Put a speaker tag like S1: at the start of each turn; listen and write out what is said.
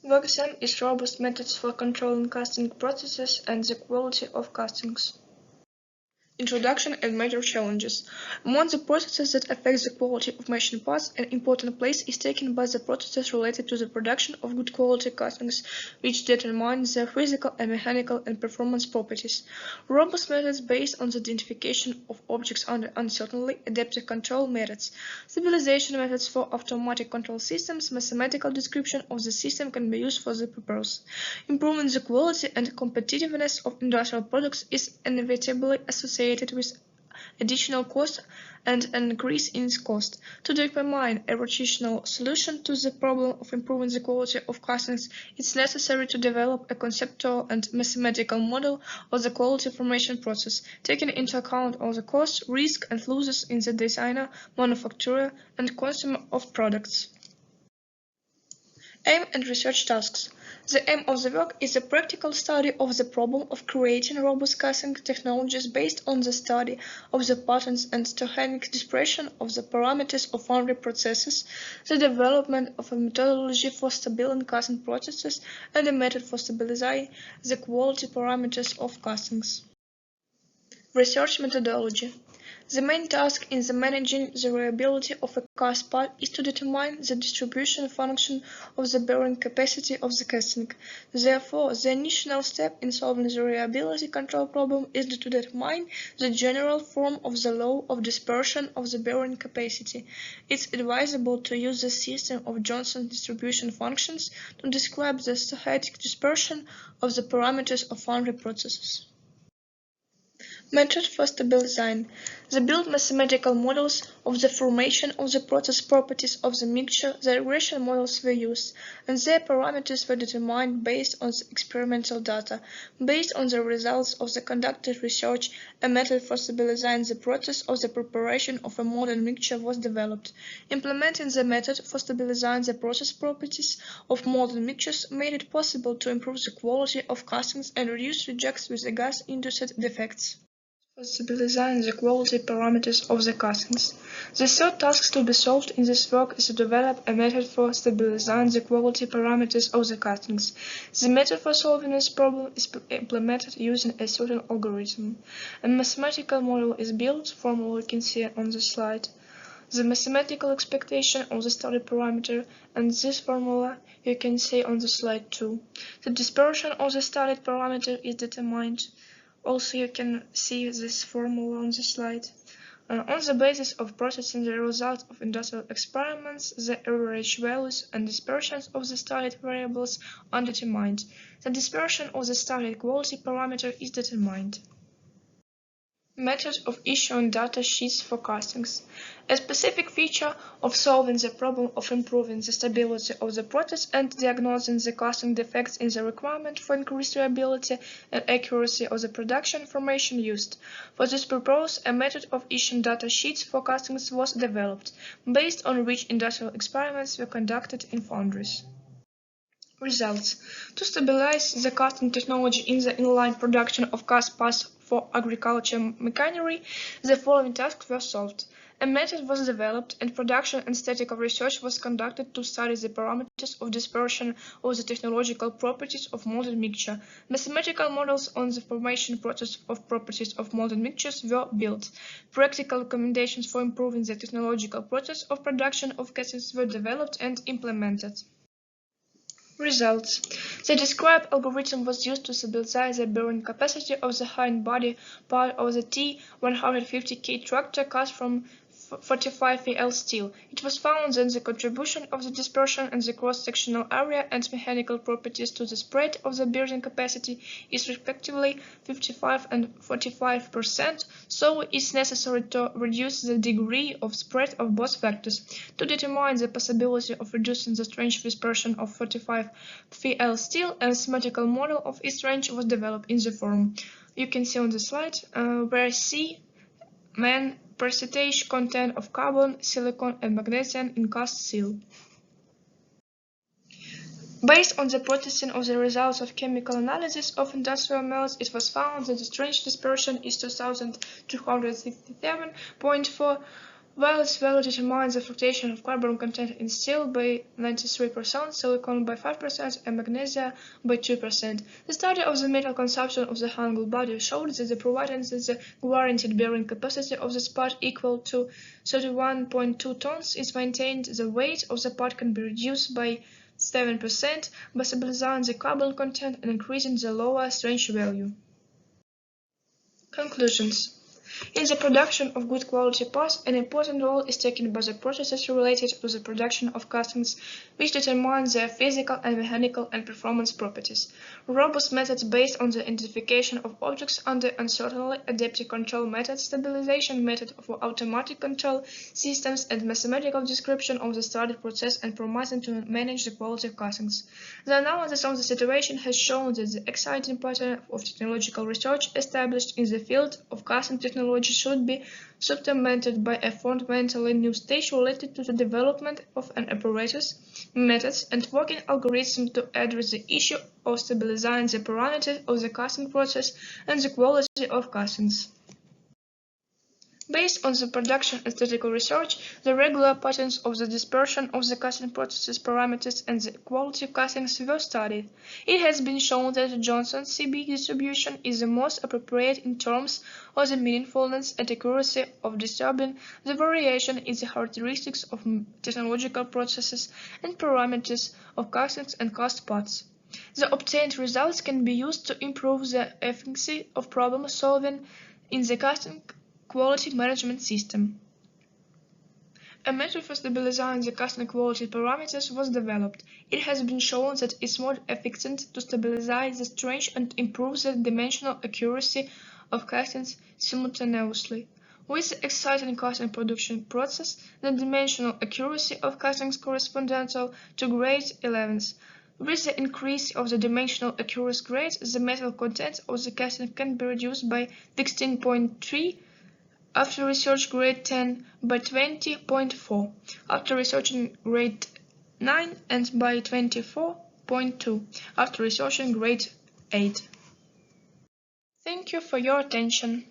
S1: VOXM is robust methods for controlling casting processes and the quality of castings. Introduction and major challenges. Among the processes that affect the quality of machine parts, an important place is taken by the processes related to the production of good quality castings, which determine their physical and mechanical and performance properties. Robust methods based on the identification of objects under uncertainty, adaptive control methods, stabilization methods for automatic control systems, mathematical description of the system can be used for the purpose. Improving the quality and competitiveness of industrial products is inevitably associated with additional cost and an increase in cost. To determine a rational solution to the problem of improving the quality of castings, it's necessary to develop a conceptual and mathematical model of the quality formation process, taking into account all the costs, risks, and losses in the designer, manufacturer, and consumer of products. Aim and research tasks. The aim of the work is a practical study of the problem of creating robust casting technologies based on the study of the patterns and stochastic dispersion of the parameters of foundry processes, the development of a methodology for stabilizing casting processes, and a method for stabilizing the quality parameters of castings. Research methodology. The main task in the managing the reliability of a cast part is to determine the distribution function of the bearing capacity of the casting. Therefore, the initial step in solving the reliability control problem is to determine the general form of the law of dispersion of the bearing capacity. It's advisable to use the system of Johnson distribution functions to describe the stochastic dispersion of the parameters of foundry processes. Method for stabilizing. They build mathematical models of the formation of the process properties of the mixture. The regression models were used, and their parameters were determined based on the experimental data. Based on the results of the conducted research, a method for stabilizing the process of the preparation of a modern mixture was developed. Implementing the method for stabilizing the process properties of modern mixtures made it possible to improve the quality of castings and reduce rejects with the gas-induced defects. For stabilizing the quality parameters of the castings. The third task to be solved in this work is to develop a method for stabilizing the quality parameters of the castings. The method for solving this problem is implemented using a certain algorithm. A mathematical model is built, formula you can see on the slide. The mathematical expectation of the studied parameter, and this formula you can see on the slide too. The dispersion of the studied parameter is determined. Also, you can see this formula on the slide. On the basis of processing the results of industrial experiments, the average values and dispersions of the studied variables are determined. The dispersion of the studied quality parameter is determined. Method of issuing data sheets for castings. A specific feature of solving the problem of improving the stability of the process and diagnosing the casting defects in the requirement for increased reliability and accuracy of the production information used. For this purpose, a method of issuing data sheets for castings was developed, based on which industrial experiments were conducted in foundries. Results. To stabilize the casting technology in the inline production of cast parts for agricultural machinery, the following tasks were solved. A method was developed, and production and statistical research was conducted to study the parameters of dispersion of the technological properties of molten mixture. Mathematical models on the formation process of properties of molten mixtures were built. Practical recommendations for improving the technological process of production of castings were developed and implemented. Results. The described algorithm was used to stabilize the bearing capacity of the hind body part of the T150K tractor cast from 45VL steel. It was found that the contribution of the dispersion and the cross-sectional area and mechanical properties to the spread of the bearing capacity is respectively 55 and 45%, so it's necessary to reduce the degree of spread of both factors. To determine the possibility of reducing the strange dispersion of 45VL steel, a mathematical model of its range was developed in the form you can see on the slide, where C main percentage content of carbon, silicon, and magnesium in cast steel. Based on the processing of the results of chemical analysis of industrial melts, it was found that the strange dispersion is 2267.4 While its value determines the fluctuation of carbon content in steel by 93%, silicon by 5%, and magnesia by 2%. The study of the metal consumption of the Hangul body showed that the provided that the guaranteed bearing capacity of the part equal to 31.2 tons is maintained, the weight of the part can be reduced by 7% by stabilizing the carbon content and increasing the lower strange value. Conclusions. In the production of good quality parts, an important role is taken by the processes related to the production of castings, which determine their physical and mechanical and performance properties. Robust methods based on the identification of objects under uncertainty, adaptive control methods, stabilization method for automatic control systems, and mathematical description of the study process and promising to manage the quality of castings. The analysis of the situation has shown that the exciting pattern of technological research established in the field of casting technology should be supplemented by a fundamentally new stage related to the development of an apparatus, methods, and working algorithm to address the issue of stabilizing the parameters of the casting process and the quality of castings. Based on the production and statistical research, the regular patterns of the dispersion of the casting processes parameters and the quality of castings were studied. It has been shown that the Johnson-CB distribution is the most appropriate in terms of the meaningfulness and accuracy of disturbing the variation in the characteristics of technological processes and parameters of castings and cast parts. The obtained results can be used to improve the efficiency of problem solving in the casting quality management system. A method for stabilizing the casting quality parameters was developed. It has been shown that it is more efficient to stabilize the strength and improve the dimensional accuracy of castings simultaneously. With the exciting casting production process, the dimensional accuracy of castings corresponds to grade 11s. With the increase of the dimensional accuracy grade, the metal content of the casting can be reduced by 16.3 after research grade 10 by 20.4, after researching grade 9 and by 24.2, after researching grade 8. Thank you for your attention.